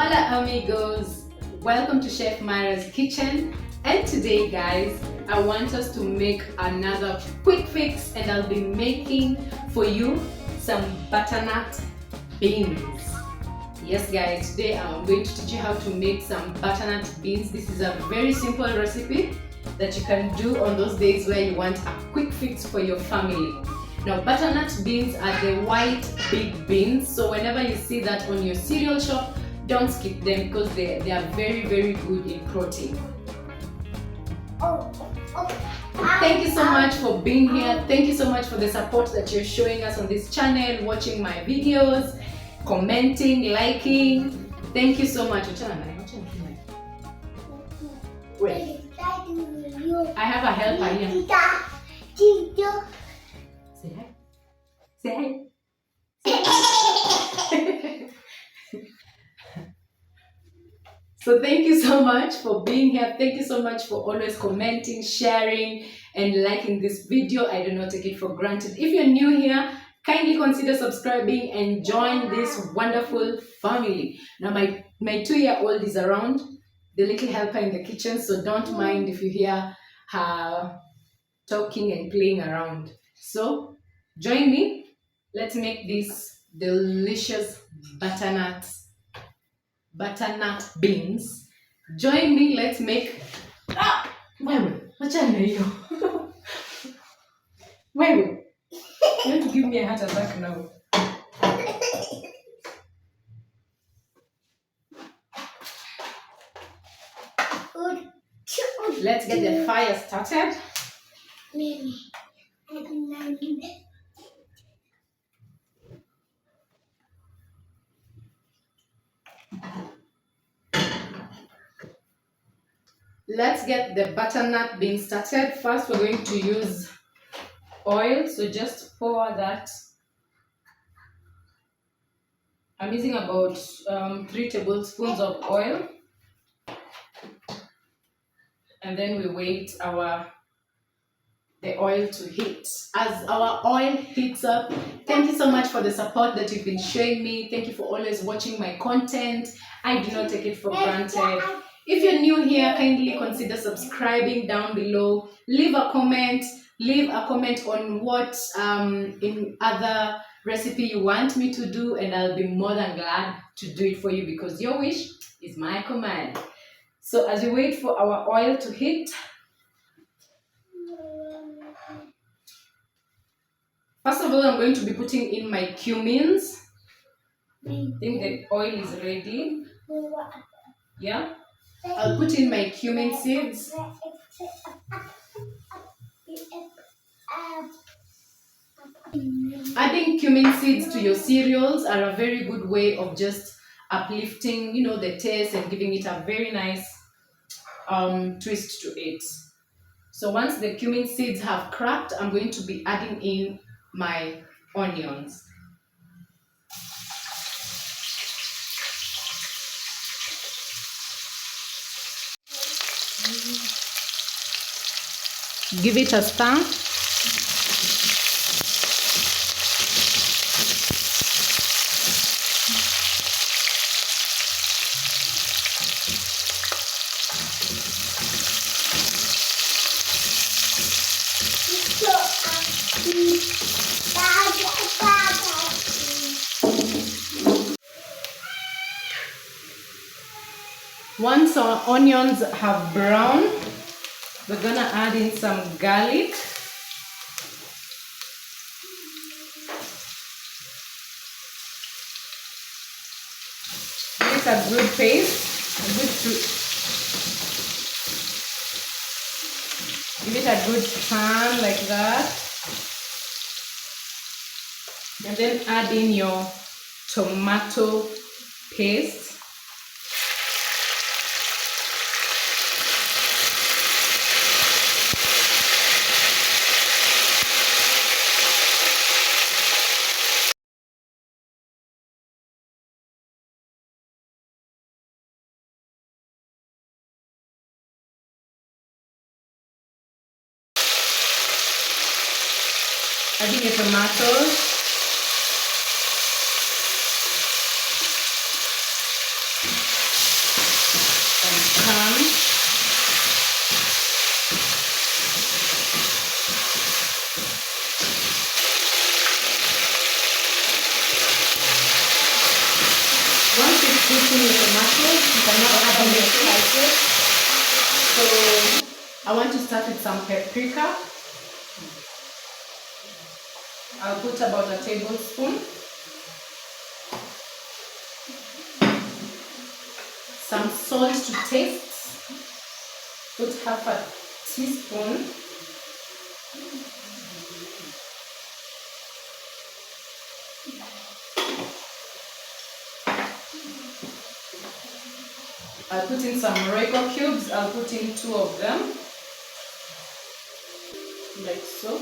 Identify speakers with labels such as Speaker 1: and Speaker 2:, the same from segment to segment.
Speaker 1: Hola amigos, welcome to Chef Myra's kitchen, and today guys I want us to make another quick fix, and I'll be making for you some butternut beans. Yes guys, today I'm going to teach you how to make some butternut beans. This is a very simple recipe that you can do on those days where you want a quick fix for your family. Now butternut beans are the white big beans, so whenever you see that on your cereal shop, don't skip them because they are very good in protein. Thank you so much for being here. Thank you so much for the support that you're showing us on this channel, watching my videos, commenting, liking. Thank you so much. Wait. I have a helper here. Say hi. Say hi. So thank you so much for being here. Thank you so much for always commenting, sharing, and liking this video. I do not take it for granted. If you're new here, kindly consider subscribing and join this wonderful family. Now my 2-year-old is around, the little helper in the kitchen, so don't mind if you hear her talking and playing around. So join me. Let's make this delicious butternut beans. Join me. Let's make you want to give me a heart attack now. Let's get the fire started. Let's get the butternut beans started. First, we're going to use oil, so just pour that. I'm using about 3 tablespoons of oil, and then we wait the oil to heat. As our oil heats up, thank you so much for the support that you've been showing me. Thank you for always watching my content. I do not take it for granted. If you're new here, kindly consider subscribing down below. Leave a comment on what in other recipe you want me to do, and I'll be more than glad to do it for you because your wish is my command. So as we wait for our oil to heat, first of all, I'm going to be putting in my cumins. I think the oil is ready. Yeah. I'll put in my cumin seeds. Adding cumin seeds to your cereals are a very good way of just uplifting, the taste and giving it a very nice twist to it. So once the cumin seeds have cracked, I'm going to be adding in my onions. Give it a stir. Once our onions have browned, we're gonna add in some garlic. Give it a good paste, give it a good turn like that. And then add in your tomato paste. Adding the tomatoes. put in the tomatoes. You cannot add them spices. So I want to start with some paprika. I'll put about a tablespoon. Some salt to taste. Put half a teaspoon. I'll put in some Royco cubes. I'll put in 2 of them, like so.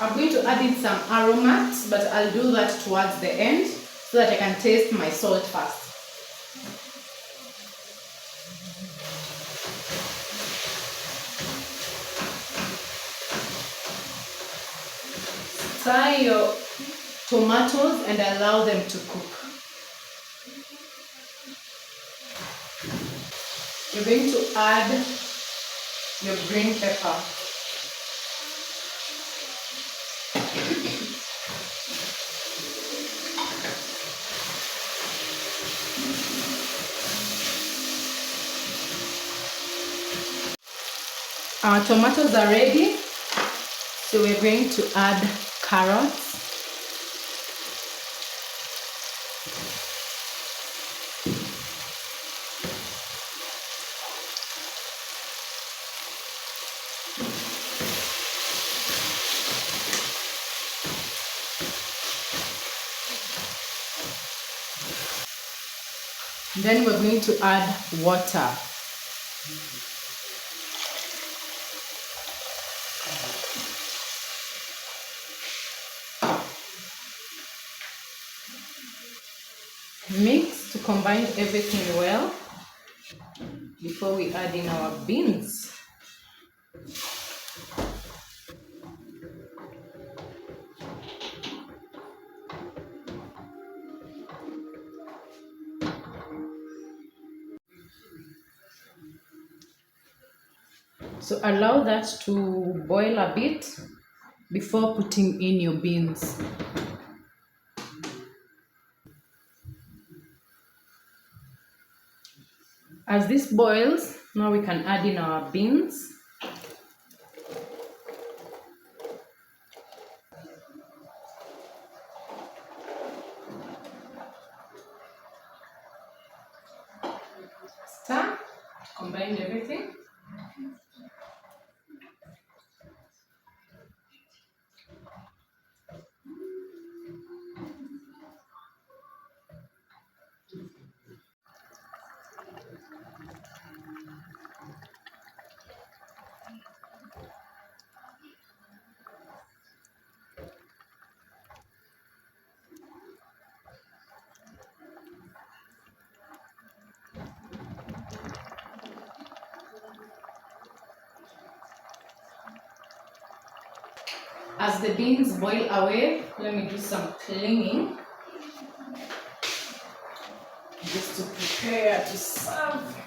Speaker 1: I'm going to add in some aromats, but I'll do that towards the end so that I can taste my salt first. Stir your tomatoes and allow them to cook. You're going to add your green pepper. Our tomatoes are ready, so we're going to add carrots. Then we're going to add water. Mix to combine everything well before we add in our beans. So allow that to boil a bit before putting in your beans. As this boils, now we can add in our beans. Stir, combine everything. As the beans boil away, let me do some cleaning just to prepare to serve.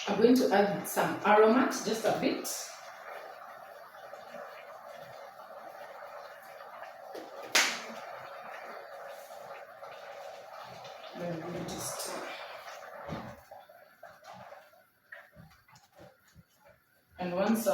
Speaker 1: I'm going to add some aromats, just a bit. And once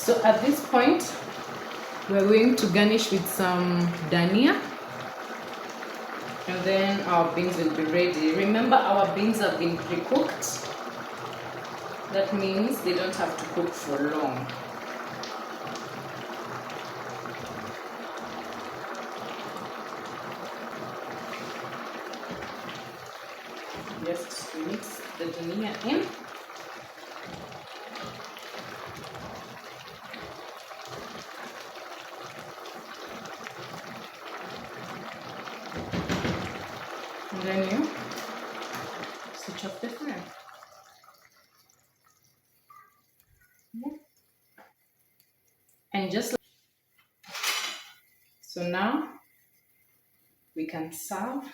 Speaker 1: So at this point, we're going to garnish with some dhania, and then our beans will be ready. Remember, our beans have been pre-cooked. That means they don't have to cook for long. Just mix the dhania in. And then you switch off the fire. And just like so, now we can serve.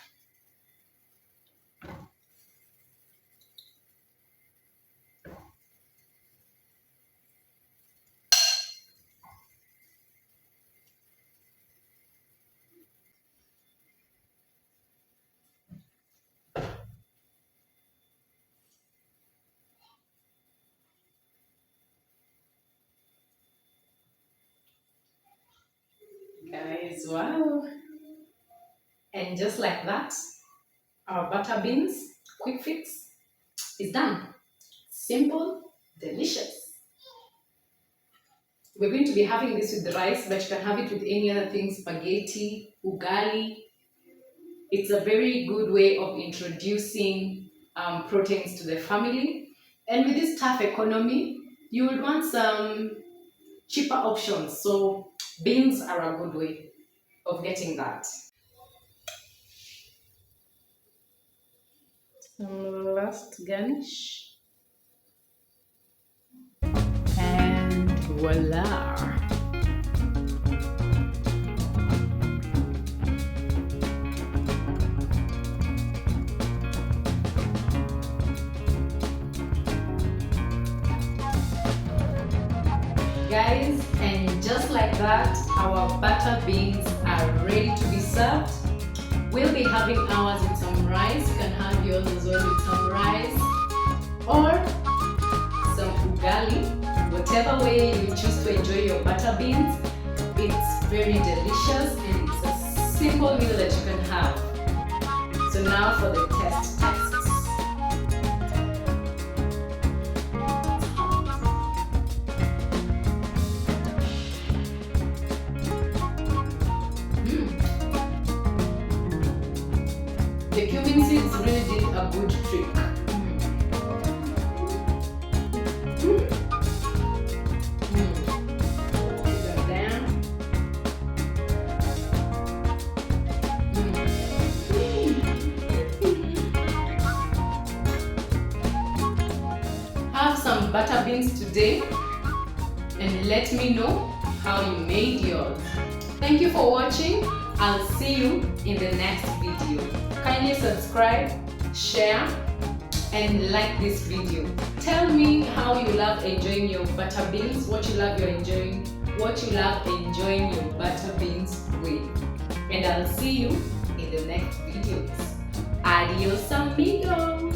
Speaker 1: Guys, wow! And just like that, our butter beans quick fix is done. Simple, delicious. We're going to be having this with the rice, but you can have it with any other thing, spaghetti, ugali. It's a very good way of introducing proteins to the family. And with this tough economy, you would want some cheaper options. So beans are a good way of getting that. Some last garnish. And voila! Guys, and just like that, our butter beans are ready to be served. We'll be having ours with some rice. You can have yours as well with some rice or some ugali. Whatever way you choose to enjoy your butter beans, it's very delicious and it's a simple meal that you can have. So now for the test tests. The cumin seeds really did a good trick. Have some butter beans today and let me know how you made yours. Thank you for watching. I'll see you in the next video. Kindly subscribe, share, and like this video. Tell me how you love enjoying your butter beans, what you love enjoying your butter beans with. And I'll see you in the next videos. Adios amigos!